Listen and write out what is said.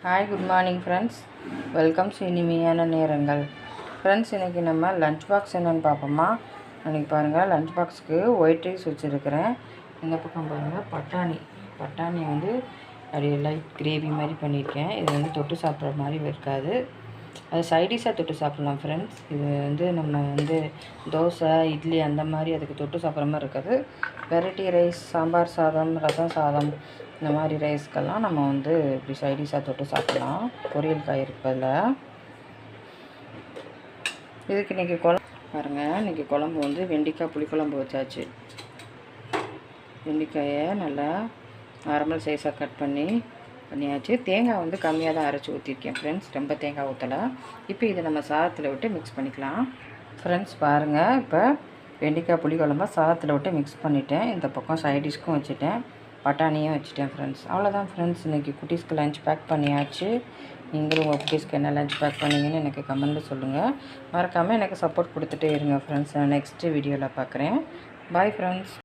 Hi, good morning friends. Welcome to இனிமையான நேரங்கள். Friends, இன்றைக்கி நம்ம லஞ்ச் பாக்ஸ் என்னென்னு பார்ப்போமா. அன்றைக்கி பாருங்கள், லஞ்ச் பாக்ஸுக்கு ஒயிட் ரைஸ் வச்சுருக்கிறேன். இந்த பக்கம் பாருங்கள், பட்டாணி வந்து அப்படியே லைட் கிரேவி மாதிரி பண்ணியிருக்கேன். இது வந்து தொட்டு சாப்பிட்ற மாதிரி இருக்காது, அது சைடிஷாக தொட்டு சாப்பிட்லாம் ஃப்ரெண்ட்ஸ். இது வந்து நம்ம வந்து தோசை, இட்லி அந்த மாதிரி அதுக்கு தொட்டு சாப்பிட்ற மாதிரி இருக்காது. வெரைட்டி ரைஸ், சாம்பார் சாதம், ரசம் சாதம், இந்த மாதிரி ரைஸ்க்கெல்லாம் நம்ம வந்து இப்படி சைடிஷாக தொட்டு சாப்பிட்லாம். பொரியல் காய் இருப்பதில் இதுக்கு இன்றைக்கி குழம்பு பாருங்கள். இன்றைக்கி குழம்பு வந்து வெண்டைக்காய் புளிக்குழம்பு வச்சாச்சு. வெண்டைக்காயை நல்லா நார்மல் சைஸாக கட் பண்ணியாச்சு. தேங்காய் வந்து கம்மியாக தான் அரைச்சி ஊற்றிருக்கேன் ஃப்ரெண்ட்ஸ், ரொம்ப தேங்காய் ஊற்றலை. இப்போ இதை நம்ம சாதத்தில் விட்டு மிக்ஸ் பண்ணிக்கலாம் ஃப்ரெண்ட்ஸ். பாருங்கள், இப்போ வெண்டைக்காய் புளிக்குழம்பை சாதத்தில் விட்டு மிக்ஸ் பண்ணிவிட்டேன். இந்த பக்கம் சைடிஷ்க்கும் வச்சுட்டேன், பட்டாணியும் வச்சுட்டேன் ஃப்ரெண்ட்ஸ். அவ்வளோதான் ஃப்ரெண்ட்ஸ், இன்றைக்கி குட்டீஸ்க்கு லஞ்ச் பேக் பண்ணியாச்சு. நீங்களும் உங்கள் குட்டீஸ்க்கு என்ன லஞ்ச் பேக் பண்ணிங்கன்னு எனக்கு கமெண்ட்டில் சொல்லுங்கள். மறக்காமல் எனக்கு சப்போர்ட் கொடுத்துட்டே இருங்க ஃப்ரெண்ட்ஸ். நான் நெக்ஸ்ட்டு வீடியோவில் பார்க்குறேன். Bye friends.